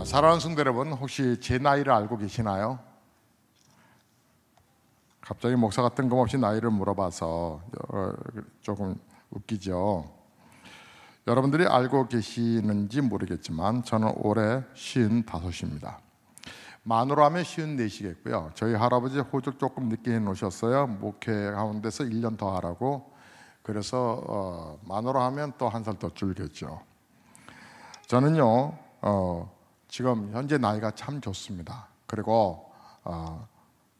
사랑하는 성도 여러분, 혹시 제 나이를 알고 계시나요? 갑자기 목사가 뜬금없이 나이를 물어봐서 조금 웃기죠. 여러분들이 알고 계시는지 모르겠지만 저는 올해 55입니다. 만으로 하면 54시겠고요. 저희 할아버지 호적 조금 늦게 해놓으셨어요. 목회 가운데서 1년 더 하라고. 그래서 만으로 하면 또 한 살 더 줄겠죠. 저는요 지금 현재 나이가 참 좋습니다. 그리고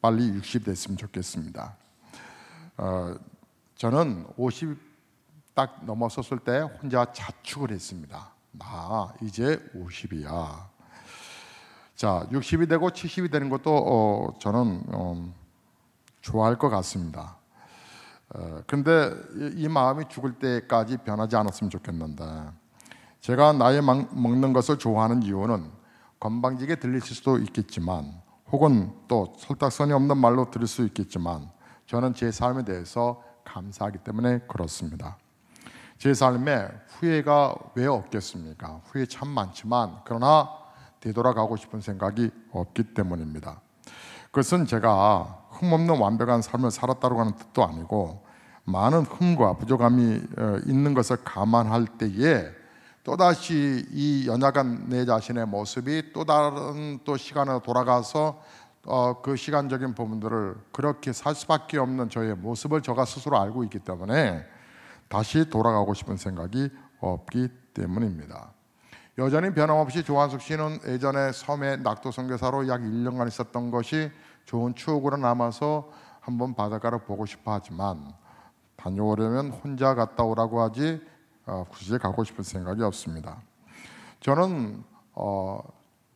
빨리 60 됐으면 좋겠습니다. 저는 50 딱 넘어섰을 때 혼자 자축을 했습니다. 나 이제 50이야. 자, 60이 되고 70이 되는 것도 저는 좋아할 것 같습니다. 근데 이 마음이 죽을 때까지 변하지 않았으면 좋겠는데, 제가 나이 먹는 것을 좋아하는 이유는 건방지게 들리실 수도 있겠지만, 혹은 또 설득선이 없는 말로 들을 수 있겠지만, 저는 제 삶에 대해서 감사하기 때문에 그렇습니다. 제 삶에 후회가 왜 없겠습니까? 후회 참 많지만 그러나 되돌아가고 싶은 생각이 없기 때문입니다. 그것은 제가 흠없는 완벽한 삶을 살았다고 하는 뜻도 아니고, 많은 흠과 부족함이 있는 것을 감안할 때에 또다시 이 연약한 내 자신의 모습이 또 다른 시간으로 돌아가서 그 시간적인 부분들을 그렇게 살 수밖에 없는 저의 모습을 제가 스스로 알고 있기 때문에 다시 돌아가고 싶은 생각이 없기 때문입니다. 여전히 변함없이 조한숙 씨는 예전에 섬에 낙도 선교사로 약 1년간 있었던 것이 좋은 추억으로 남아서 한번 바닷가를 보고 싶어 하지만, 다녀오려면 혼자 갔다 오라고 하지 굳이 가고 싶은 생각이 없습니다. 저는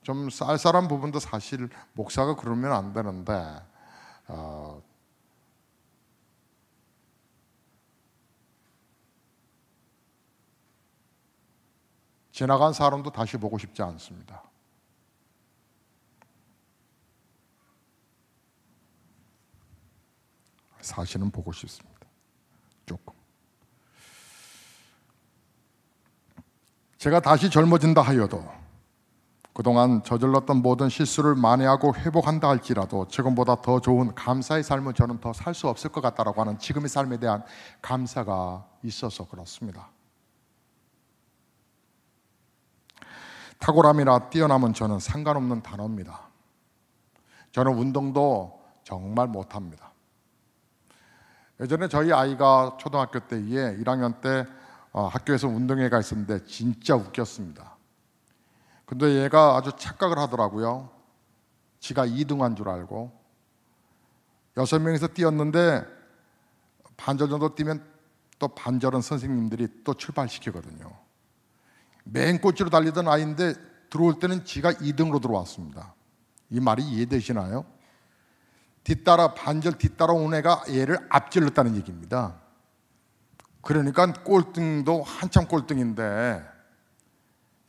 좀 쌀쌀한 부분도 사실 목사가 그러면 안 되는데 지나간 사람도 다시 보고 싶지 않습니다. 사실은 보고 싶습니다. 조금. 제가 다시 젊어진다 하여도, 그동안 저질렀던 모든 실수를 만회하고 회복한다 할지라도 지금보다 더 좋은 감사의 삶을 저는 더 살 수 없을 것 같다라고 하는 지금의 삶에 대한 감사가 있어서 그렇습니다. 탁월함이나 뛰어남은 저는 상관없는 단어입니다. 저는 운동도 정말 못합니다. 예전에 저희 아이가 초등학교 때에 1학년 때 학교에서 운동회가 있었는데 진짜 웃겼습니다. 근데 얘가 아주 착각을 하더라고요. 지가 2등한 줄 알고 6명이서 뛰었는데 반절 정도 뛰면 또 반절은 선생님들이 또 출발시키거든요. 맨 꼴찌로 달리던 아이인데 들어올 때는 지가 2등으로 들어왔습니다. 이 말이 이해되시나요? 반절 뒤따라 온 애가 얘를 앞질렀다는 얘기입니다. 그러니까 꼴등도 한참 꼴등인데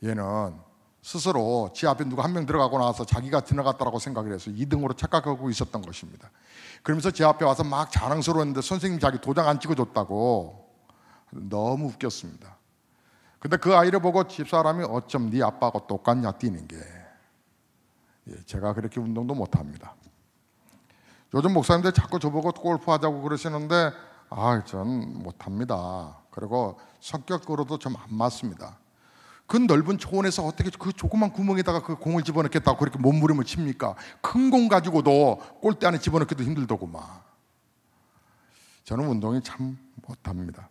얘는 스스로 지 앞에 누가 한 명 들어가고 나서 자기가 지나갔다고 생각을 해서 2등으로 착각하고 있었던 것입니다. 그러면서 제 앞에 와서 막 자랑스러웠는데 선생님 자기 도장 안 찍어줬다고. 너무 웃겼습니다. 근데 그 아이를 보고 집사람이 어쩜 네 아빠하고 똑같냐 뛰는 게. 제가 그렇게 운동도 못합니다. 요즘 목사님들 자꾸 저보고 골프 하자고 그러시는데 전 못합니다. 그리고 성격으로도 좀 안 맞습니다. 그 넓은 초원에서 어떻게 그 조그만 구멍에다가 그 공을 집어넣겠다고 그렇게 몸부림을 칩니까? 큰 공 가지고도 골대 안에 집어넣기도 힘들더구만. 저는 운동이 참 못합니다.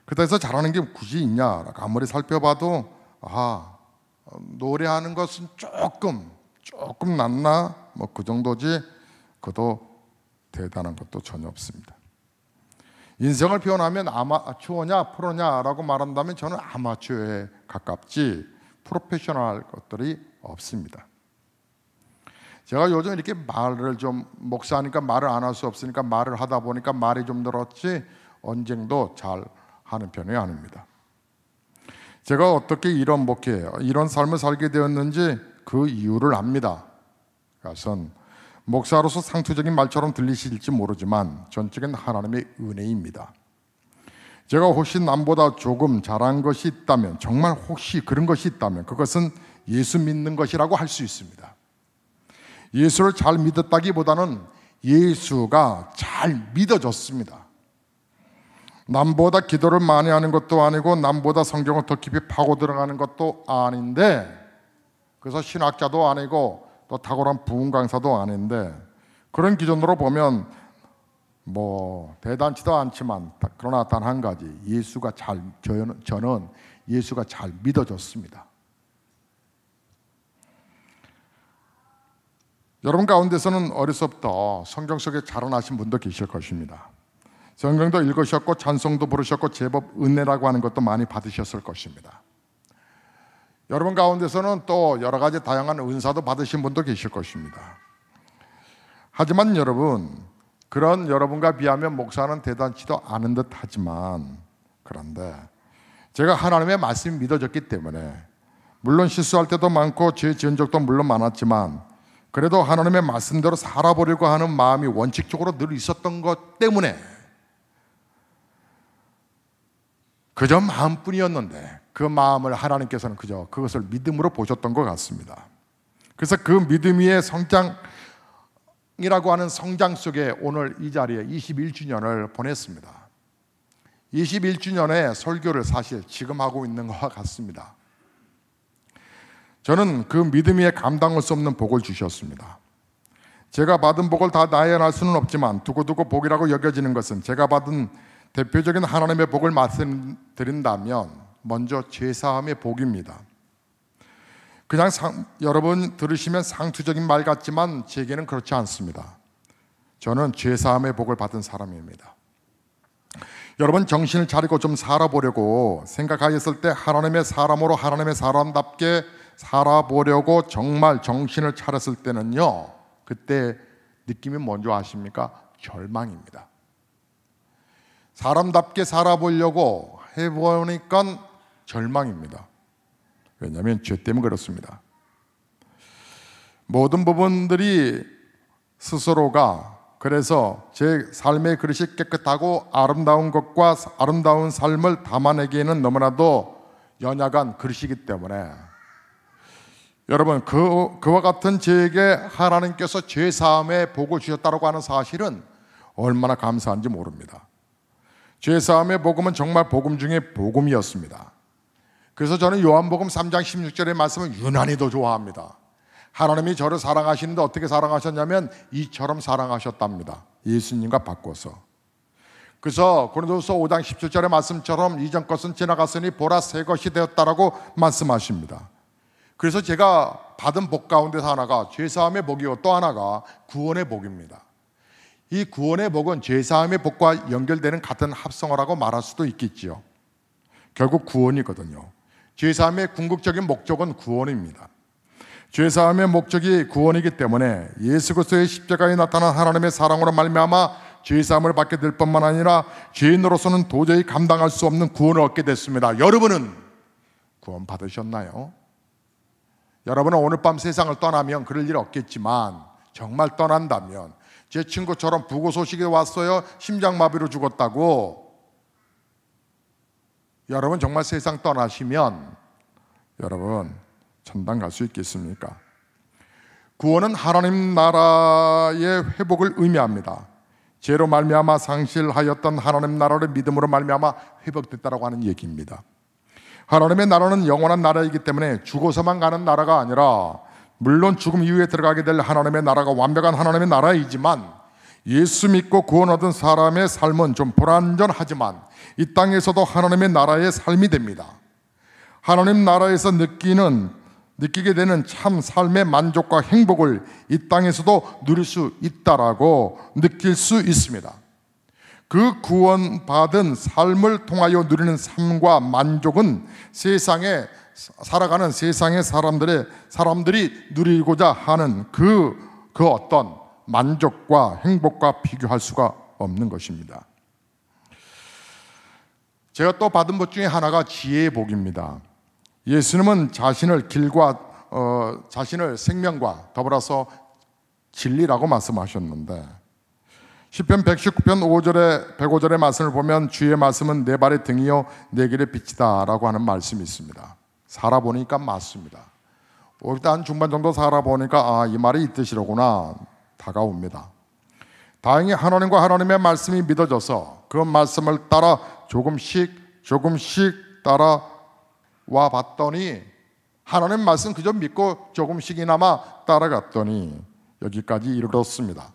그래서 잘하는 게 굳이 있냐? 아무리 살펴봐도 노래하는 것은 조금 낫나? 뭐 그 정도지 그도 대단한 것도 전혀 없습니다. 인생을 표현하면 아마추어냐 프로냐라고 말한다면 저는 아마추어에 가깝지 프로페셔널 것들이 없습니다. 제가 요즘 이렇게 말을 좀 목사니까 말을 안 할 수 없으니까 말을 하다 보니까 말이 좀 늘었지 언쟁도 잘 하는 편이 아닙니다. 제가 어떻게 이런 삶을 살게 되었는지 그 이유를 압니다. 그것은 목사로서 상투적인 말처럼 들리실지 모르지만 전적인 하나님의 은혜입니다. 제가 혹시 남보다 조금 잘한 것이 있다면, 정말 혹시 그런 것이 있다면 그것은 예수 믿는 것이라고 할 수 있습니다. 예수를 잘 믿었다기보다는 예수가 잘 믿어졌습니다. 남보다 기도를 많이 하는 것도 아니고 남보다 성경을 더 깊이 파고 들어가는 것도 아닌데, 그래서 신학자도 아니고 또 탁월한 부흥 강사도 아닌데, 그런 기준으로 보면 뭐 대단치도 않지만, 그러나 단 한 가지, 저는 예수가 잘 믿어졌습니다. 여러분 가운데서는 어려서부터 성경 속에 자라나신 분도 계실 것입니다. 성경도 읽으셨고 찬송도 부르셨고 제법 은혜라고 하는 것도 많이 받으셨을 것입니다. 여러분 가운데서는 또 여러 가지 다양한 은사도 받으신 분도 계실 것입니다. 하지만 여러분, 그런 여러분과 비하면 목사는 대단치도 않은 듯 하지만, 그런데 제가 하나님의 말씀이 믿어졌기 때문에, 물론 실수할 때도 많고 죄 지은 적도 물론 많았지만, 그래도 하나님의 말씀대로 살아보려고 하는 마음이 원칙적으로 늘 있었던 것 때문에 그저 마음뿐이었는데, 그 마음을 하나님께서는 그저 그것을 믿음으로 보셨던 것 같습니다. 그래서 그 믿음 위의 성장이라고 하는 성장 속에 오늘 이 자리에 21주년을 보냈습니다. 21주년의 설교를 사실 지금 하고 있는 것과 같습니다. 저는 그 믿음 위에 감당할 수 없는 복을 주셨습니다. 제가 받은 복을 다 나열할 수는 없지만 두고두고 복이라고 여겨지는 것은, 제가 받은 대표적인 하나님의 복을 말씀드린다면 먼저 죄사함의 복입니다. 그냥 여러분 들으시면 상투적인 말 같지만 제게는 그렇지 않습니다. 저는 죄사함의 복을 받은 사람입니다. 여러분 정신을 차리고 좀 살아보려고 생각하였을 때, 하나님의 사람으로 하나님의 사람답게 살아보려고 정말 정신을 차렸을 때는요, 그때 느낌이 뭔지 아십니까? 절망입니다. 사람답게 살아보려고 해보니까 절망입니다. 왜냐하면 죄 때문에 그렇습니다. 모든 부분들이 스스로가, 그래서 제 삶의 그릇이 깨끗하고 아름다운 것과 아름다운 삶을 담아내기에는 너무나도 연약한 그릇이기 때문에, 여러분 그와 같은 저에게 하나님께서 죄사함의 복을 주셨다고 하는 사실은 얼마나 감사한지 모릅니다. 죄사함의 복음은 정말 복음 중에 복음이었습니다. 그래서 저는 요한복음 3장 16절의 말씀을 유난히 더 좋아합니다. 하나님이 저를 사랑하시는데 어떻게 사랑하셨냐면 이처럼 사랑하셨답니다. 예수님과 바꿔서. 그래서 고린도후서 5장 17절의 말씀처럼 이전 것은 지나갔으니 보라 새 것이 되었다라고 말씀하십니다. 그래서 제가 받은 복 가운데서 하나가 죄사함의 복이고, 또 하나가 구원의 복입니다. 이 구원의 복은 죄사함의 복과 연결되는 같은 합성어라고 말할 수도 있겠지요. 결국 구원이거든요. 죄사함의 궁극적인 목적은 구원입니다. 죄사함의 목적이 구원이기 때문에 예수 그리스도의 십자가에 나타난 하나님의 사랑으로 말미암아 죄사함을 받게 될 뿐만 아니라 죄인으로서는 도저히 감당할 수 없는 구원을 얻게 됐습니다. 여러분은 구원 받으셨나요? 여러분은 오늘 밤 세상을 떠나면 그럴 일 없겠지만, 정말 떠난다면, 제 친구처럼 부고 소식이 왔어요, 심장마비로 죽었다고, 여러분 정말 세상 떠나시면 여러분 천당 갈 수 있겠습니까? 구원은 하나님 나라의 회복을 의미합니다. 죄로 말미암아 상실하였던 하나님 나라를 믿음으로 말미암아 회복됐다라고 하는 얘기입니다. 하나님의 나라는 영원한 나라이기 때문에 죽어서만 가는 나라가 아니라, 물론 죽음 이후에 들어가게 될 하나님의 나라가 완벽한 하나님의 나라이지만, 예수 믿고 구원 얻은 사람의 삶은 좀 불완전하지만 이 땅에서도 하나님의 나라의 삶이 됩니다. 하나님 나라에서 느끼게 되는 참 삶의 만족과 행복을 이 땅에서도 누릴 수 있다라고 느낄 수 있습니다. 그 구원받은 삶을 통하여 누리는 삶과 만족은 세상에 살아가는 세상의 사람들이 누리고자 하는 그 어떤 만족과 행복과 비교할 수가 없는 것입니다. 제가 또 받은 것 중에 하나가 지혜의 복입니다. 예수님은 자신을 자신을 생명과 더불어서 진리라고 말씀하셨는데, 시편 119편 105절의 말씀을 보면 주의 말씀은 내 발의 등이요 내 길의 빛이다 라고 하는 말씀이 있습니다. 살아보니까 맞습니다. 일단 중반 정도 살아보니까 이 말이 이 뜻이로구나 다가옵니다. 다행히 하나님과 하나님의 말씀이 믿어져서 그 말씀을 따라 조금씩 따라와 봤더니 하나님 말씀 그저 믿고 조금씩이나마 따라갔더니 여기까지 이르렀습니다.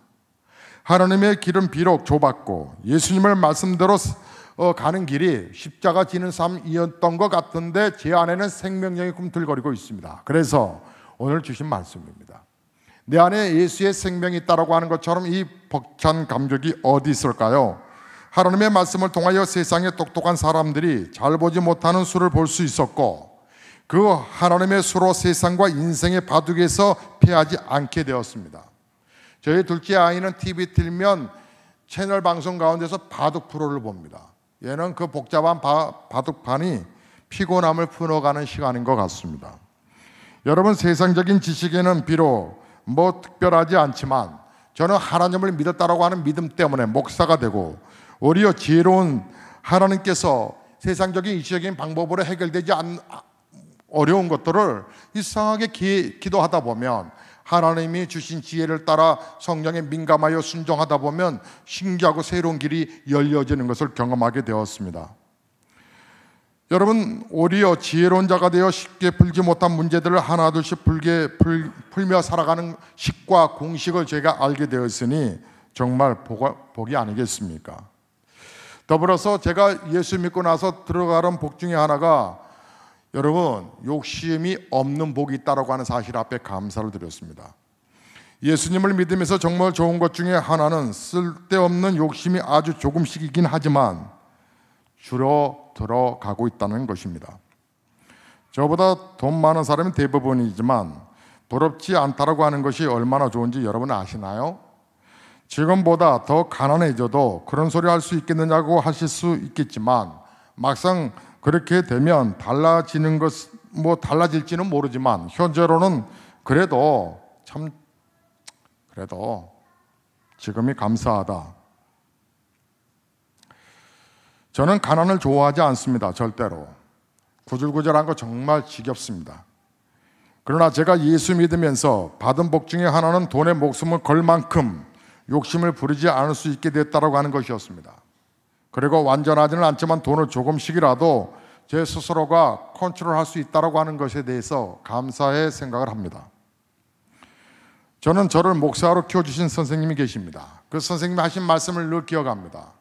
하나님의 길은 비록 좁았고 예수님의 말씀대로 가는 길이 십자가 지는 삶이었던 것 같은데 제 안에는 생명력이 꿈틀거리고 있습니다. 그래서 오늘 주신 말씀입니다. 내 안에 예수의 생명이 있다라고 하는 것처럼 이 벅찬 감격이 어디 있을까요? 하나님의 말씀을 통하여 세상의 똑똑한 사람들이 잘 보지 못하는 수를 볼 수 있었고 그 하나님의 수로 세상과 인생의 바둑에서 패하지 않게 되었습니다. 저희 둘째 아이는 TV 틀면 채널 방송 가운데서 바둑 프로를 봅니다. 얘는 그 복잡한 바둑판이 피곤함을 풀어가는 시간인 것 같습니다. 여러분, 세상적인 지식에는 비록 특별하지 않지만 저는 하나님을 믿었다라고 하는 믿음 때문에 목사가 되고 오히려 지혜로운 하나님께서 세상적인 이치적인 방법으로 해결되지 않는 어려운 것들을 이상하게 기도하다 보면 하나님이 주신 지혜를 따라 성령에 민감하여 순종하다 보면 신기하고 새로운 길이 열려지는 것을 경험하게 되었습니다. 여러분, 오히려 지혜로운 자가 되어 쉽게 풀지 못한 문제들을 하나둘씩 풀며 살아가는 식과 공식을 제가 알게 되었으니 정말 복이 아니겠습니까? 더불어서 제가 예수 믿고 나서 들어가는 복 중에 하나가 여러분, 욕심이 없는 복이 있다고 하는 사실 앞에 감사를 드렸습니다. 예수님을 믿으면서 정말 좋은 것 중에 하나는 쓸데없는 욕심이 아주 조금씩이긴 하지만 줄어들어가고 있다는 것입니다. 저보다 돈 많은 사람이 대부분이지만 부럽지 않다라고 하는 것이 얼마나 좋은지 여러분 아시나요? 지금보다 더 가난해져도 그런 소리 할 수 있겠느냐고 하실 수 있겠지만 막상 그렇게 되면 달라지는 것 달라질지는 모르지만 현재로는 그래도 지금이 감사하다. 저는 가난을 좋아하지 않습니다. 절대로. 구질구질한 거 정말 지겹습니다. 그러나 제가 예수 믿으면서 받은 복 중에 하나는 돈에 목숨을 걸 만큼 욕심을 부리지 않을 수 있게 됐다고 하는 것이었습니다. 그리고 완전하지는 않지만 돈을 조금씩이라도 제 스스로가 컨트롤할 수 있다고 하는 것에 대해서 감사의 생각을 합니다. 저는 저를 목사로 키워주신 선생님이 계십니다. 그 선생님이 하신 말씀을 늘 기억합니다.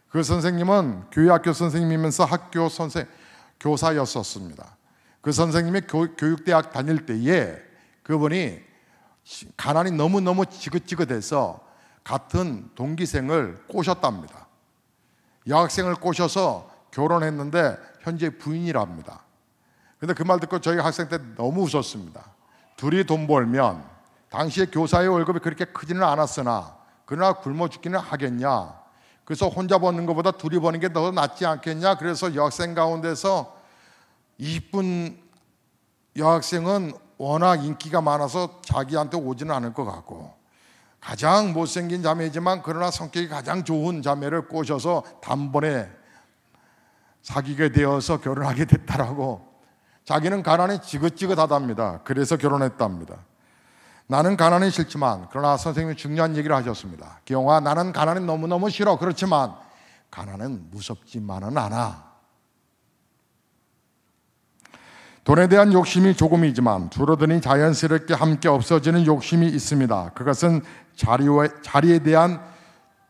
그 선생님은 교회학교 선생님이면서 학교 교사였었습니다. 그 선생님이 교육대학 다닐 때에 그분이 가난이 너무너무 지긋지긋해서 같은 동기생을 꼬셨답니다. 여학생을 꼬셔서 결혼했는데 현재 부인이랍니다. 그런데 그 말 듣고 저희 학생 때 너무 웃었습니다. 둘이 돈 벌면 당시에 교사의 월급이 그렇게 크지는 않았으나 그러나 굶어 죽기는 하겠냐. 그래서 혼자 버는 것보다 둘이 버는 게 더 낫지 않겠냐. 그래서 여학생 가운데서 이쁜 여학생은 워낙 인기가 많아서 자기한테 오지는 않을 것 같고 가장 못생긴 자매지만 그러나 성격이 가장 좋은 자매를 꼬셔서 단번에 사귀게 되어서 결혼하게 됐다라고. 자기는 가난이 지긋지긋하답니다. 그래서 결혼했답니다. 나는 가난이 싫지만 그러나 선생님이 중요한 얘기를 하셨습니다. 기영아, 나는 가난이 너무너무 싫어. 그렇지만 가난은 무섭지만은 않아. 돈에 대한 욕심이 조금이지만 줄어드니 자연스럽게 함께 없어지는 욕심이 있습니다. 그것은 자리에 대한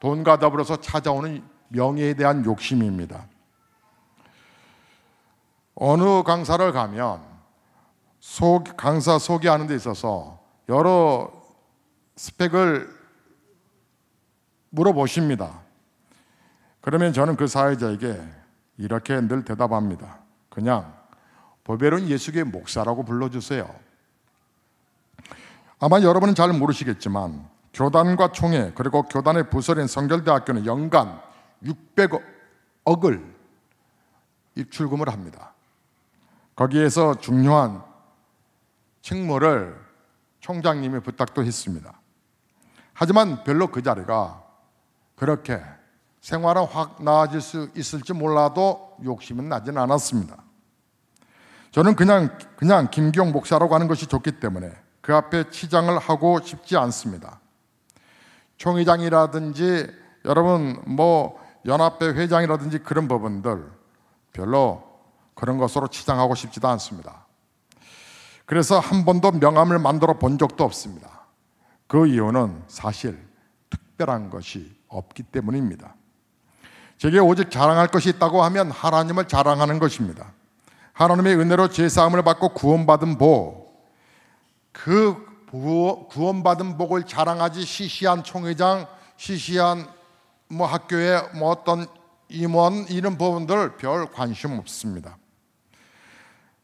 돈과 더불어서 찾아오는 명예에 대한 욕심입니다. 어느 강사를 가면 강사 소개하는 데 있어서 여러 스펙을 물어보십니다. 그러면 저는 그 사회자에게 이렇게 늘 대답합니다. 그냥 보배로운 예수교회 목사라고 불러주세요. 아마 여러분은 잘 모르시겠지만 교단과 총회 그리고 교단의 부설인 성결대학교는 연간 600억을 입출금을 합니다. 거기에서 중요한 책무를 총장님이 부탁도 했습니다. 하지만 별로 그 자리가 그렇게 생활은 확 나아질 수 있을지 몰라도 욕심은 나지는 않았습니다. 저는 그냥 김기용 목사라고 하는 것이 좋기 때문에 그 앞에 치장을 하고 싶지 않습니다. 총회장이라든지 여러분 연합회 회장이라든지 그런 부분들 별로 그런 것으로 치장하고 싶지도 않습니다. 그래서 한 번도 명함을 만들어 본 적도 없습니다. 그 이유는 사실 특별한 것이 없기 때문입니다. 제게 오직 자랑할 것이 있다고 하면 하나님을 자랑하는 것입니다. 하나님의 은혜로 죄사함을 받고 구원받은 복, 그 구원받은 복을 자랑하지 시시한 총회장, 시시한 학교에 어떤 임원 이런 부분들 별 관심 없습니다.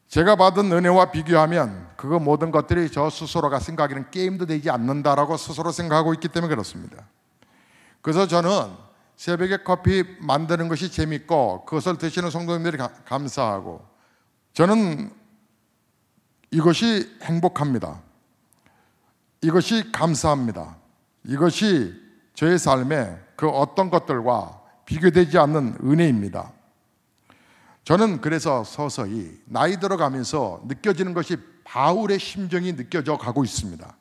제가 받은 은혜와 비교하면 그거 모든 것들이 저 스스로가 생각하기는 게임도 되지 않는다라고 스스로 생각하고 있기 때문에 그렇습니다. 그래서 저는 새벽에 커피 만드는 것이 재밌고 그것을 드시는 성도님들이 감사하고 저는 이것이 행복합니다. 이것이 감사합니다. 이것이 저의 삶의 그 어떤 것들과 비교되지 않는 은혜입니다. 저는 그래서 서서히 나이 들어가면서 느껴지는 것이 바울의 심정이 느껴져 가고 있습니다.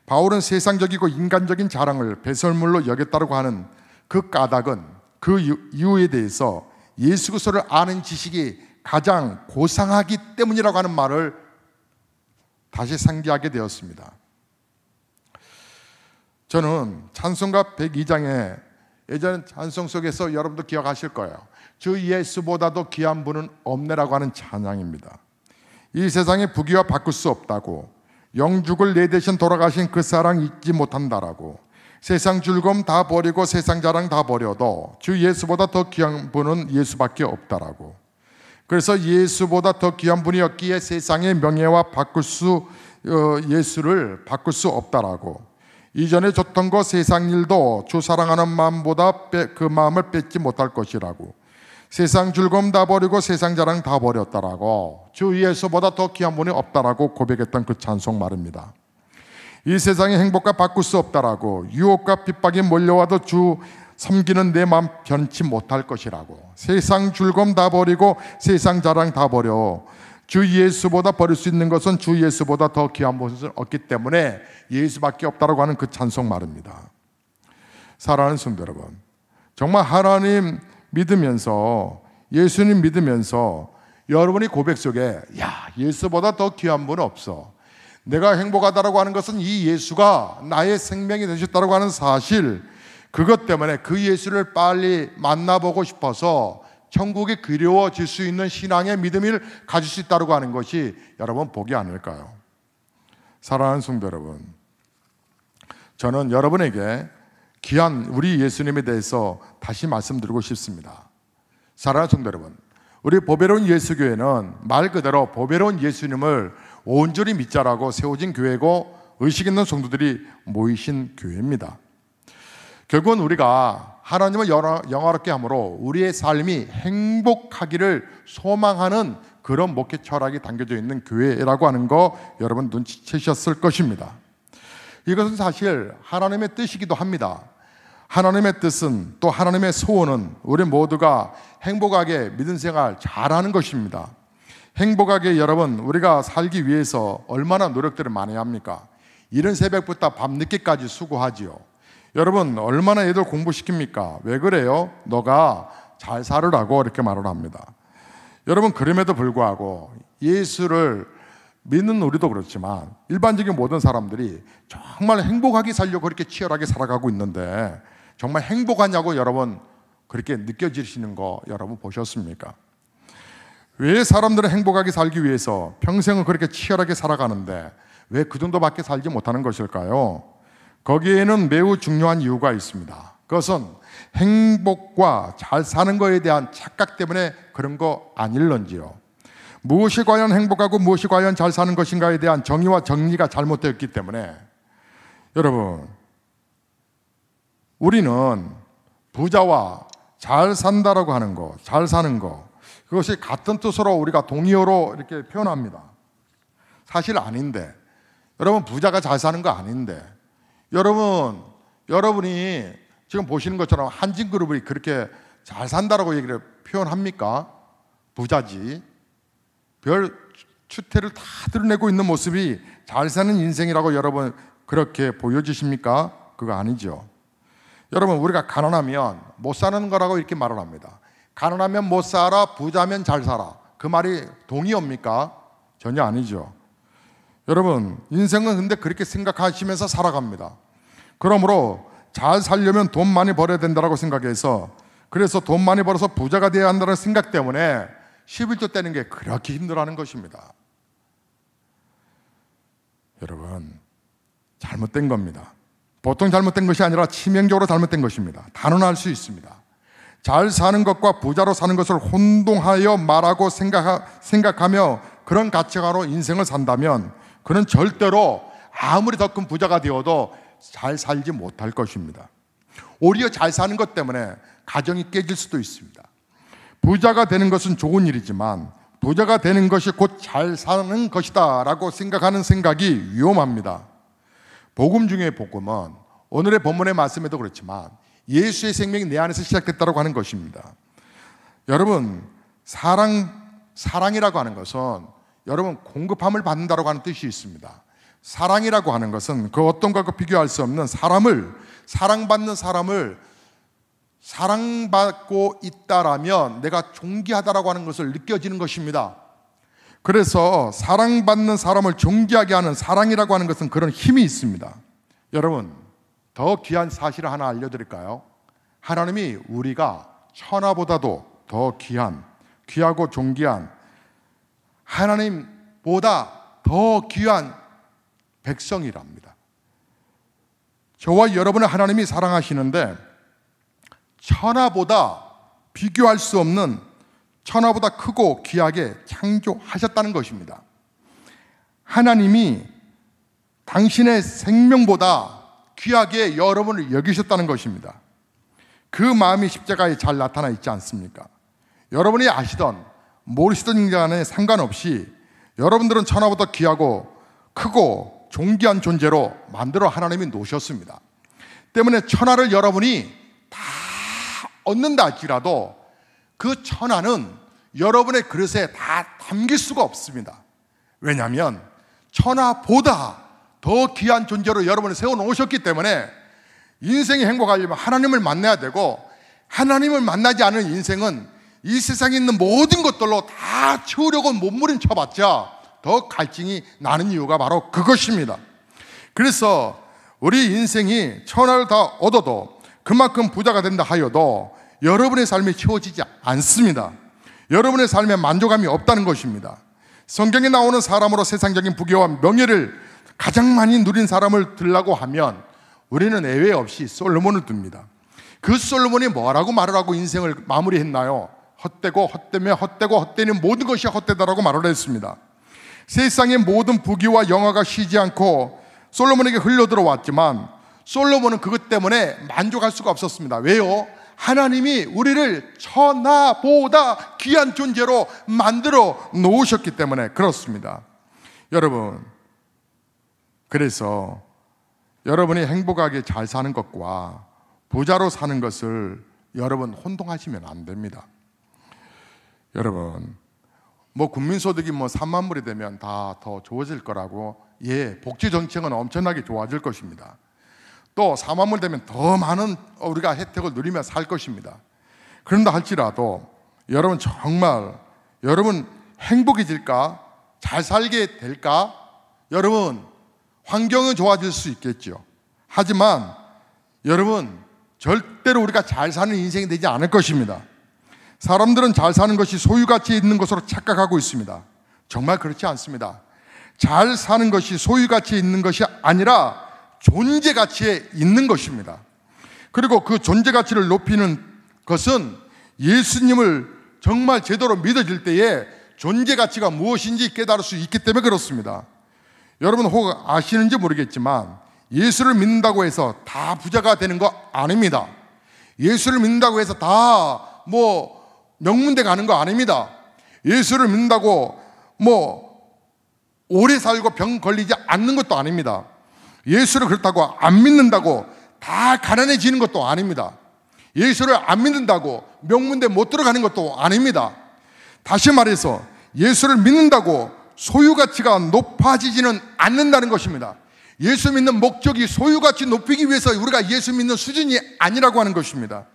바울은 세상적이고 인간적인 자랑을 배설물로 여겼다고 하는 그 까닭은 그 이유에 대해서 예수 그리스도를 아는 지식이 가장 고상하기 때문이라고 하는 말을 다시 상기하게 되었습니다. 저는 찬송가 102장에 예전 찬송 속에서 여러분도 기억하실 거예요. 주 예수보다도 귀한 분은 없네라고 하는 찬양입니다. 이 세상의 부귀와 바꿀 수 없다고, 영죽을 내 대신 돌아가신 그 사랑 잊지 못한다라고, 세상 즐거움 다 버리고 세상 자랑 다 버려도 주 예수보다 더 귀한 분은 예수밖에 없다라고. 그래서 예수보다 더 귀한 분이었기에 세상의 명예와 예수를 바꿀 수 없다라고. 이전에 줬던 거 세상 일도 주 사랑하는 마음보다 그 마음을 뺏지 못할 것이라고. 세상 즐거움 다 버리고 세상 자랑 다 버렸다라고. 주 예수보다 더 귀한 분이 없다라고 고백했던 그 찬송 말입니다. 이 세상의 행복과 바꿀 수 없다라고. 유혹과 핍박이 몰려와도 주 섬기는 내 마음 변치 못할 것이라고. 세상 즐거움 다 버리고 세상 자랑 다 버려. 주 예수보다 버릴 수 있는 것은 주 예수보다 더 귀한 것은 없기 때문에 예수밖에 없다라고 하는 그 찬송 말입니다. 사랑하는 성도 여러분, 정말 하나님 믿으면서 예수님 믿으면서 여러분이 고백 속에 예수보다 더 귀한 분은 없어. 내가 행복하다라고 하는 것은 이 예수가 나의 생명이 되셨다라고 하는 사실, 그것 때문에 그 예수를 빨리 만나보고 싶어서 천국이 그리워질 수 있는 신앙의 믿음을 가질 수 있다고 하는 것이 여러분 복이 아닐까요? 사랑하는 성도 여러분, 저는 여러분에게 귀한 우리 예수님에 대해서 다시 말씀드리고 싶습니다. 사랑하는 성도 여러분, 우리 보배로운 예수교회는 말 그대로 보배로운 예수님을 온전히 믿자라고 세워진 교회고 의식 있는 성도들이 모이신 교회입니다. 결국은 우리가 하나님을 영화롭게 함으로 우리의 삶이 행복하기를 소망하는 그런 목회 철학이 담겨져 있는 교회라고 하는 거 여러분 눈치채셨을 것입니다. 이것은 사실 하나님의 뜻이기도 합니다. 하나님의 뜻은, 또 하나님의 소원은 우리 모두가 행복하게 믿음 생활 잘하는 것입니다. 행복하게 여러분 우리가 살기 위해서 얼마나 노력들을 많이 합니까? 이른 새벽부터 밤늦게까지 수고하지요. 여러분 얼마나 애들 공부시킵니까? 왜 그래요? 너가 잘 살으라고 이렇게 말을 합니다. 여러분 그럼에도 불구하고 예수를 믿는 우리도 그렇지만 일반적인 모든 사람들이 정말 행복하게 살려고 그렇게 치열하게 살아가고 있는데 정말 행복하냐고 여러분 그렇게 느껴지시는 거 여러분 보셨습니까? 왜 사람들은 행복하게 살기 위해서 평생을 그렇게 치열하게 살아가는데 왜 그 정도밖에 살지 못하는 것일까요? 거기에는 매우 중요한 이유가 있습니다. 그것은 행복과 잘 사는 것에 대한 착각 때문에 그런 거 아닐런지요. 무엇이 과연 행복하고 무엇이 과연 잘 사는 것인가에 대한 정의와 정리가 잘못되었기 때문에 여러분 우리는 부자와 잘 산다라고 하는 거, 잘 사는 거, 그것이 같은 뜻으로 우리가 동의어로 이렇게 표현합니다. 사실 아닌데, 여러분 부자가 잘 사는 거 아닌데, 여러분이 지금 보시는 것처럼 한진그룹이 그렇게 잘 산다라고 얘기를 표현합니까? 부자지. 별 추태를 다 드러내고 있는 모습이 잘 사는 인생이라고 여러분 그렇게 보여지십니까? 그거 아니죠. 여러분, 우리가 가난하면 못 사는 거라고 이렇게 말을 합니다. 가난하면 못 살아, 부자면 잘 살아. 그 말이 동의입니까? 전혀 아니죠. 여러분, 인생은 근데 그렇게 생각하시면서 살아갑니다. 그러므로 잘 살려면 돈 많이 벌어야 된다고 생각해서, 그래서 돈 많이 벌어서 부자가 되어야 한다는 생각 때문에 11조 떼는 게 그렇게 힘들어하는 것입니다. 여러분, 잘못된 겁니다. 보통 잘못된 것이 아니라 치명적으로 잘못된 것입니다. 단언할 수 있습니다. 잘 사는 것과 부자로 사는 것을 혼동하여 말하고 생각하며 그런 가치관으로 인생을 산다면 그는 절대로 아무리 더 큰 부자가 되어도 잘 살지 못할 것입니다. 오히려 잘 사는 것 때문에 가정이 깨질 수도 있습니다. 부자가 되는 것은 좋은 일이지만 부자가 되는 것이 곧 잘 사는 것이다 라고 생각하는 생각이 위험합니다. 복음 중에 복음은 오늘의 본문의 말씀에도 그렇지만 예수의 생명이 내 안에서 시작됐다고 하는 것입니다. 여러분, 사랑이라고 하는 것은 여러분 공급함을 받는다고 하는 뜻이 있습니다. 사랑이라고 하는 것은 그 어떤 것과 비교할 수 없는 사랑받는 사람을 사랑받고 있다라면 내가 존귀하다라고 하는 것을 느껴지는 것입니다. 그래서 사랑받는 사람을 존귀하게 하는 사랑이라고 하는 것은 그런 힘이 있습니다. 여러분, 더 귀한 사실을 하나 알려드릴까요? 하나님이 우리가 천하보다도 더 귀하고 존귀한 하나님보다 더 귀한 백성이랍니다. 저와 여러분을 하나님이 사랑하시는데 천하보다 비교할 수 없는 천하보다 크고 귀하게 창조하셨다는 것입니다. 하나님이 당신의 생명보다 귀하게 여러분을 여기셨다는 것입니다. 그 마음이 십자가에 잘 나타나 있지 않습니까? 여러분이 아시던 모르시던 간에 상관없이 여러분들은 천하보다 귀하고 크고 존귀한 존재로 만들어 하나님이 놓으셨습니다. 때문에 천하를 여러분이 다 얻는다 할지라도 그 천하는 여러분의 그릇에 다 담길 수가 없습니다. 왜냐하면 천하보다 더 귀한 존재로 여러분을 세워놓으셨기 때문에 인생이 행복하려면 하나님을 만나야 되고, 하나님을 만나지 않은 인생은 이 세상에 있는 모든 것들로 다 채우려고 몸부림쳐봤자 더 갈증이 나는 이유가 바로 그것입니다. 그래서 우리 인생이 천하를 다 얻어도 그만큼 부자가 된다 하여도 여러분의 삶이 채워지지 않습니다. 여러분의 삶에 만족감이 없다는 것입니다. 성경에 나오는 사람으로 세상적인 부귀와 명예를 가장 많이 누린 사람을 들라고 하면 우리는 예외 없이 솔로몬을 듭니다. 그 솔로몬이 뭐라고 말을 하고 인생을 마무리했나요? 헛되고 헛되며 헛되고 헛되는 모든 것이 헛되다라고 말을 했습니다. 세상의 모든 부귀와 영화가 쉬지 않고 솔로몬에게 흘러들어왔지만 솔로몬은 그것 때문에 만족할 수가 없었습니다. 왜요? 하나님이 우리를 천하보다 귀한 존재로 만들어 놓으셨기 때문에 그렇습니다. 여러분, 그래서 여러분이 행복하게 잘 사는 것과 부자로 사는 것을 여러분 혼동하시면 안 됩니다. 여러분, 국민소득이 3만 불이 되면 다 더 좋아질 거라고, 복지 정책은 엄청나게 좋아질 것입니다. 또 4만 불 되면 더 많은 우리가 혜택을 누리며 살 것입니다. 그런다 할지라도 여러분 정말 여러분 행복해질까? 잘 살게 될까? 여러분 환경은 좋아질 수 있겠죠. 하지만 여러분 절대로 우리가 잘 사는 인생이 되지 않을 것입니다. 사람들은 잘 사는 것이 소유가치에 있는 것으로 착각하고 있습니다. 정말 그렇지 않습니다. 잘 사는 것이 소유가치에 있는 것이 아니라 존재가치에 있는 것입니다. 그리고 그 존재가치를 높이는 것은 예수님을 정말 제대로 믿어질 때에 존재가치가 무엇인지 깨달을 수 있기 때문에 그렇습니다. 여러분 혹 아시는지 모르겠지만 예수를 믿는다고 해서 다 부자가 되는 거 아닙니다. 예수를 믿는다고 해서 다 명문대 가는 거 아닙니다. 예수를 믿는다고 오래 살고 병 걸리지 않는 것도 아닙니다. 예수를 그렇다고 안 믿는다고 다 가난해지는 것도 아닙니다. 예수를 안 믿는다고 명문대 못 들어가는 것도 아닙니다. 다시 말해서 예수를 믿는다고 소유 가치가 높아지지는 않는다는 것입니다. 예수 믿는 목적이 소유 가치 높이기 위해서 우리가 예수 믿는 수준이 아니라고 하는 것입니다.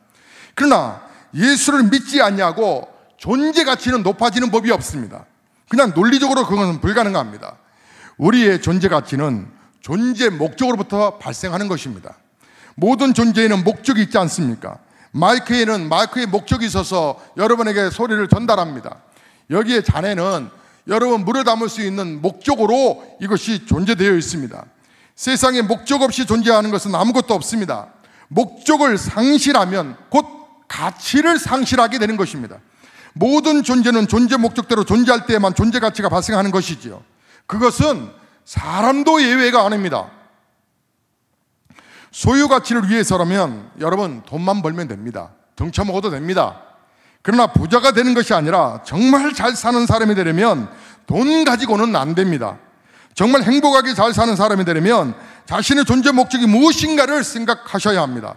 그러나 예수를 믿지 않냐고 존재 가치는 높아지는 법이 없습니다. 그냥 논리적으로 그것은 불가능합니다. 우리의 존재 가치는 존재 목적으로부터 발생하는 것입니다. 모든 존재에는 목적이 있지 않습니까? 마이크에는 마이크의 목적이 있어서 여러분에게 소리를 전달합니다. 여기에 잔에는 여러분 물을 담을 수 있는 목적으로 이것이 존재되어 있습니다. 세상에 목적 없이 존재하는 것은 아무것도 없습니다. 목적을 상실하면 곧 가치를 상실하게 되는 것입니다. 모든 존재는 존재 목적대로 존재할 때에만 존재 가치가 발생하는 것이지요. 그것은 사람도 예외가 아닙니다. 소유 가치를 위해서라면 여러분 돈만 벌면 됩니다. 등쳐먹어도 됩니다. 그러나 부자가 되는 것이 아니라 정말 잘 사는 사람이 되려면 돈 가지고는 안 됩니다. 정말 행복하게 잘 사는 사람이 되려면 자신의 존재 목적이 무엇인가를 생각하셔야 합니다.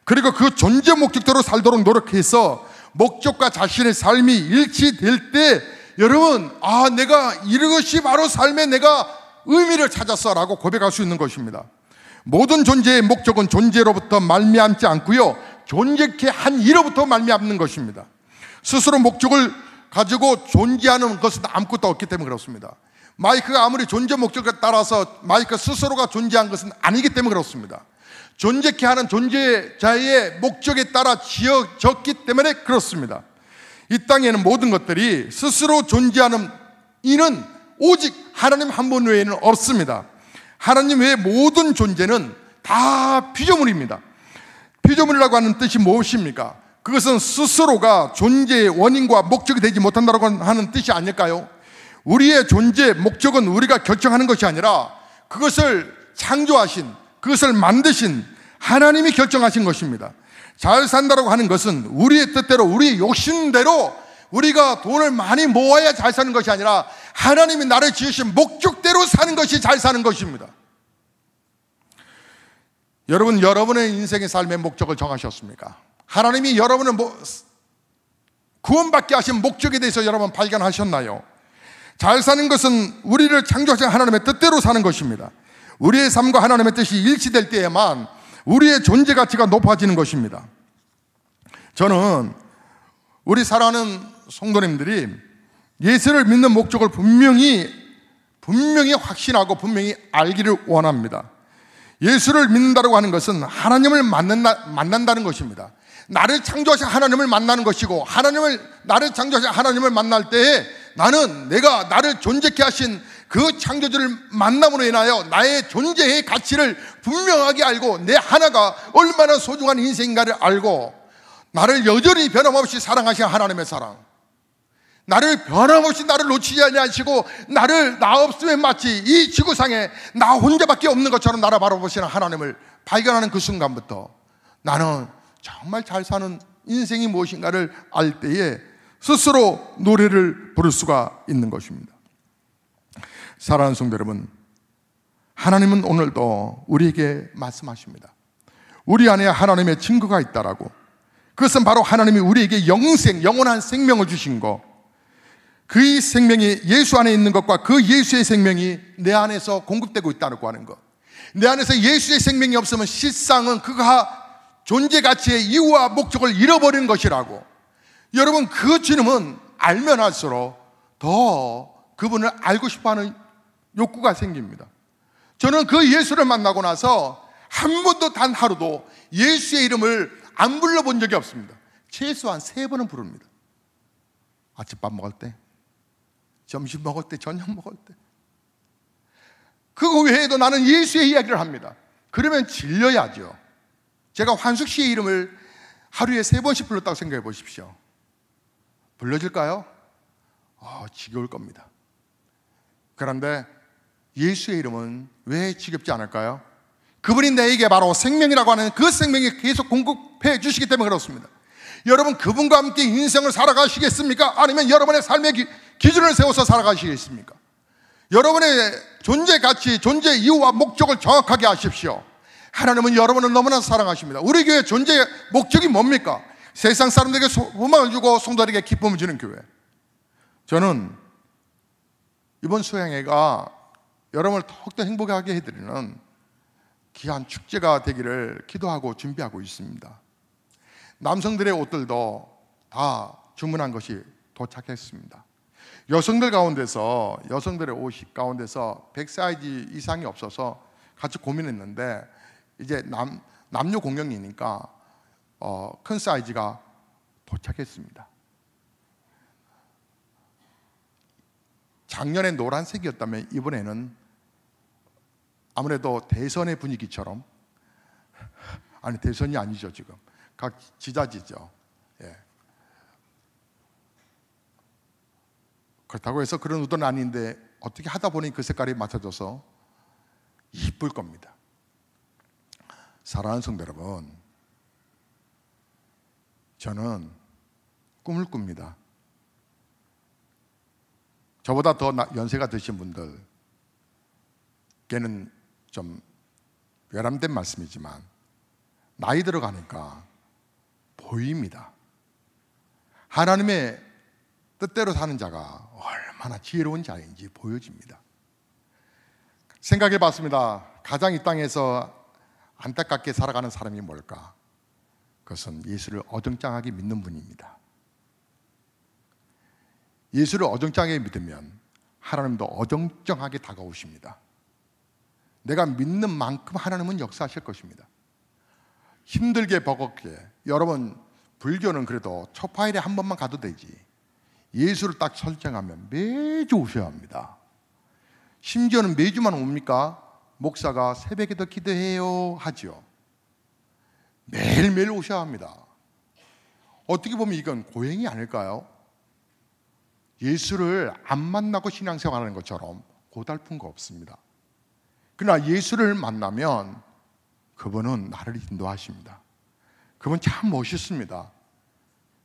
그리고 그 존재 목적대로 살도록 노력해서 목적과 자신의 삶이 일치될 때 여러분, 내가 이것이 바로 삶의 내가 의미를 찾았어 라고 고백할 수 있는 것입니다. 모든 존재의 목적은 존재로부터 말미암지 않고요, 존재케 한 이로부터 말미암는 것입니다. 스스로 목적을 가지고 존재하는 것은 아무것도 없기 때문에 그렇습니다. 마이크가 아무리 존재 목적에 따라서 마이크 스스로가 존재한 것은 아니기 때문에 그렇습니다. 존재케 하는 존재자의 목적에 따라 지어졌기 때문에 그렇습니다. 이 땅에는 모든 것들이 스스로 존재하는 이는 오직 하나님 한 분 외에는 없습니다. 하나님 외의 모든 존재는 다 피조물입니다. 피조물이라고 하는 뜻이 무엇입니까? 그것은 스스로가 존재의 원인과 목적이 되지 못한다고 하는 뜻이 아닐까요? 우리의 존재 목적은 우리가 결정하는 것이 아니라 그것을 창조하신, 그것을 만드신 하나님이 결정하신 것입니다. 잘 산다고 하는 것은 우리의 뜻대로, 우리의 욕심대로 우리가 돈을 많이 모아야 잘 사는 것이 아니라 하나님이 나를 지으신 목적대로 사는 것이 잘 사는 것입니다. 여러분, 여러분의 인생의 삶의 목적을 정하셨습니까? 하나님이 여러분을 구원받게 하신 목적에 대해서 여러분 발견하셨나요? 잘 사는 것은 우리를 창조하신 하나님의 뜻대로 사는 것입니다. 우리의 삶과 하나님의 뜻이 일치될 때에만 우리의 존재 가치가 높아지는 것입니다. 저는 우리 사랑하는 성도님들이 예수를 믿는 목적을 분명히 확신하고 분명히 알기를 원합니다. 예수를 믿는다고 하는 것은 하나님을 만난다는 것입니다. 나를 창조하신 하나님을 만나는 것이고, 나를 창조하신 하나님을 만날 때에 내가 나를 존재케 하신 그 창조주를 만남으로 인하여 나의 존재의 가치를 분명하게 알고 내 하나가 얼마나 소중한 인생인가를 알고, 나를 여전히 변함없이 사랑하신 하나님의 사랑, 나를 변함없이 나를 놓치지 아니하시고 나 없으면 마치 이 지구상에 나 혼자밖에 없는 것처럼 나를 바라보시는 하나님을 발견하는 그 순간부터 나는 정말 잘 사는 인생이 무엇인가를 알 때에 스스로 노래를 부를 수가 있는 것입니다. 사랑하는 성도 여러분, 하나님은 오늘도 우리에게 말씀하십니다. 우리 안에 하나님의 증거가 있다라고. 그것은 바로 하나님이 우리에게 영원한 생명을 주신 것, 그 생명이 예수 안에 있는 것과 그 예수의 생명이 내 안에서 공급되고 있다고 하는 것. 내 안에서 예수의 생명이 없으면 실상은 그가 존재 가치의 이유와 목적을 잃어버리는 것이라고. 여러분, 그 주님은 알면 할수록 더 그분을 알고 싶어하는 욕구가 생깁니다. 저는 그 예수를 만나고 나서 한 번도 단 하루도 예수의 이름을 안 불러본 적이 없습니다. 최소한 3번은 부릅니다. 아침밥 먹을 때, 점심 먹을 때, 저녁 먹을 때. 그거 외에도 나는 예수의 이야기를 합니다. 그러면 질려야죠. 제가 환숙 씨의 이름을 하루에 3번씩 불렀다고 생각해 보십시오. 불러질까요? 지겨울 겁니다. 그런데 예수의 이름은 왜 지겹지 않을까요? 그분이 내게 바로 생명이라고 하는 그 생명이 계속 공급해 주시기 때문에 그렇습니다. 여러분, 그분과 함께 인생을 살아가시겠습니까? 아니면 여러분의 삶의 기준을 세워서 살아가시겠습니까? 여러분의 존재 가치, 존재 이유와 목적을 정확하게 아십시오. 하나님은 여러분을 너무나 사랑하십니다. 우리 교회 존재 목적이 뭡니까? 세상 사람들에게 소망을 주고 성도들에게 기쁨을 주는 교회. 저는 이번 수양회가 여러분을 더욱더 행복하게 해드리는 귀한 축제가 되기를 기도하고 준비하고 있습니다. 남성들의 옷들도 다 주문한 것이 도착했습니다. 여성들의 옷 가운데서 100사이즈 이상이 없어서 같이 고민했는데 이제 남녀 공용이니까 큰 사이즈가 도착했습니다. 작년에 노란색이었다면 이번에는 아무래도 대선의 분위기처럼, 아니 대선이 아니죠, 지금 각 지자지죠. 예. 그렇다고 해서 그런 의도는 아닌데 어떻게 하다 보니 그 색깔이 맞춰져서 이쁠 겁니다. 사랑하는 성도 여러분, 저는 꿈을 꿉니다. 저보다 더 연세가 드신 분들께는 좀 외람된 말씀이지만 나이 들어가니까 보입니다. 하나님의 뜻대로 사는 자가 얼마나 지혜로운 자인지 보여집니다. 생각해 봤습니다. 가장 이 땅에서 안타깝게 살아가는 사람이 뭘까? 그것은 예수를 어정쩡하게 믿는 분입니다. 예수를 어정쩡하게 믿으면 하나님도 어정쩡하게 다가오십니다. 내가 믿는 만큼 하나님은 역사하실 것입니다. 힘들게 버겁게, 여러분 불교는 그래도 초파일에 한 번만 가도 되지, 예수를 딱 설정하면 매주 오셔야 합니다. 심지어는 매주만 옵니까? 목사가 새벽에도 기도해요 하죠. 매일매일 오셔야 합니다. 어떻게 보면 이건 고행이 아닐까요? 예수를 안 만나고 신앙생활하는 것처럼 고달픈 거 없습니다. 그러나 예수를 만나면 그분은 나를 인도하십니다. 그분 참 멋있습니다.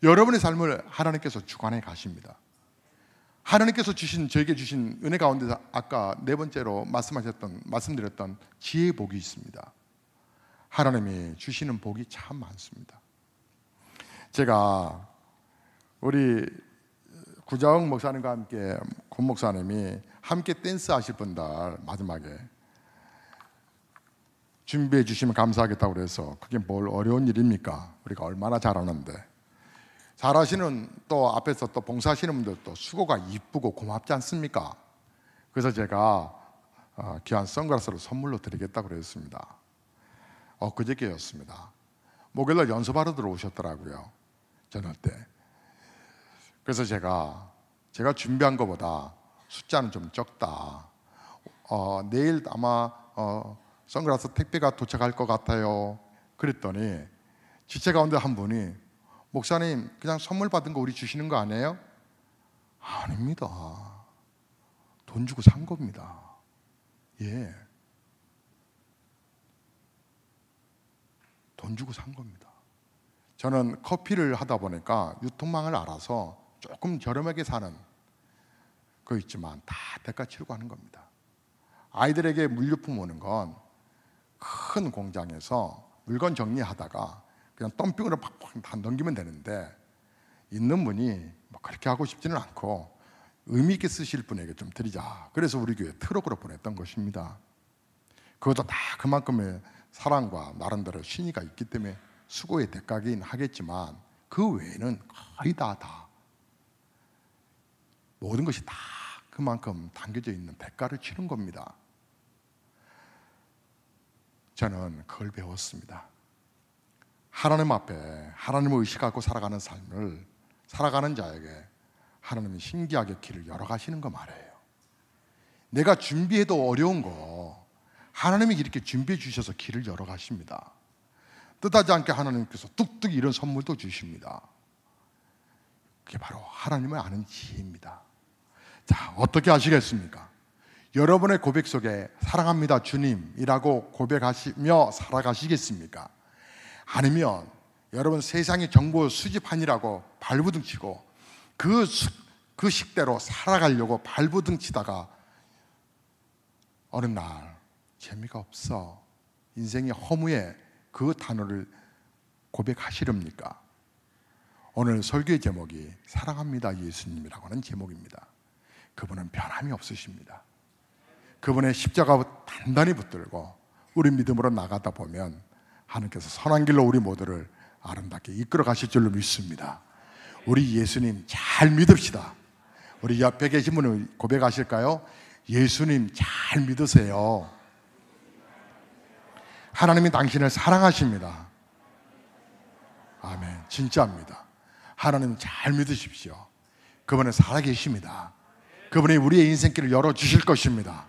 여러분의 삶을 하나님께서 주관해 가십니다. 하나님께서 저에게 주신 은혜 가운데서 아까 네 번째로 말씀드렸던 지혜의 복이 있습니다. 하나님이 주시는 복이 참 많습니다. 제가 우리 구자흥 목사님과 함께 권 목사님이 함께 댄스 하실 분들 마지막에 준비해 주시면 감사하겠다고 그래서 그게 뭘 어려운 일입니까? 우리가 얼마나 잘하는데. 잘하시는 또 앞에서 또 봉사하시는 분들도 수고가 이쁘고 고맙지 않습니까? 그래서 제가 귀한 선글라스를 선물로 드리겠다고 그랬습니다. 그저께였습니다. 목요일날 연습하러 들어오셨더라고요, 저녁 때. 그래서 제가 준비한 것보다 숫자는 좀 적다. 내일 아마 선글라스 택배가 도착할 것 같아요. 그랬더니 지체 가운데 한 분이, 목사님 그냥 선물 받은 거 우리 주시는 거 아니에요? 아닙니다. 돈 주고 산 겁니다. 예, 돈 주고 산 겁니다. 저는 커피를 하다 보니까 유통망을 알아서 조금 저렴하게 사는 거 있지만 다 대가 치르고 하는 겁니다. 아이들에게 물류품 오는 건 큰 공장에서 물건 정리하다가 그냥 덤핑으로 팍팍 다 넘기면 되는데, 있는 분이 뭐 그렇게 하고 싶지는 않고 의미 있게 쓰실 분에게 좀 드리자. 그래서 우리 교회 트럭으로 보냈던 것입니다. 그것도 다 그만큼의 사랑과 나름대로 신의가 있기 때문에 수고의 대가긴 하겠지만 그 외에는 거의 다 모든 것이 다 그만큼 담겨져 있는 대가를 치른 겁니다. 저는 그걸 배웠습니다. 하나님 앞에 하나님을 의식하고 살아가는 삶을 살아가는 자에게 하나님이 신기하게 길을 열어가시는 거 말이에요. 내가 준비해도 어려운 거 하나님이 이렇게 준비해 주셔서 길을 열어가십니다. 뜻하지 않게 하나님께서 뚝뚝 이런 선물도 주십니다. 그게 바로 하나님을 아는 지혜입니다. 자, 어떻게 하시겠습니까? 여러분의 고백 속에 사랑합니다 주님이라고 고백하시며 살아가시겠습니까? 아니면 여러분 세상의 정보 수집하느라고 발부둥치고 그 식대로 살아가려고 발부둥치다가 어느 날 재미가 없어, 인생이 허무해, 그 단어를 고백하시렵니까? 오늘 설교의 제목이 사랑합니다 예수님이라고 하는 제목입니다. 그분은 변함이 없으십니다. 그분의 십자가 단단히 붙들고 우리 믿음으로 나가다 보면 하나님께서 선한 길로 우리 모두를 아름답게 이끌어 가실 줄로 믿습니다. 우리 예수님 잘 믿읍시다. 우리 옆에 계신 분은 고백하실까요? 예수님 잘 믿으세요. 하나님이 당신을 사랑하십니다. 아멘. 진짜입니다. 하나님 잘 믿으십시오. 그분은 살아계십니다. 그분이 우리의 인생길을 열어주실 것입니다.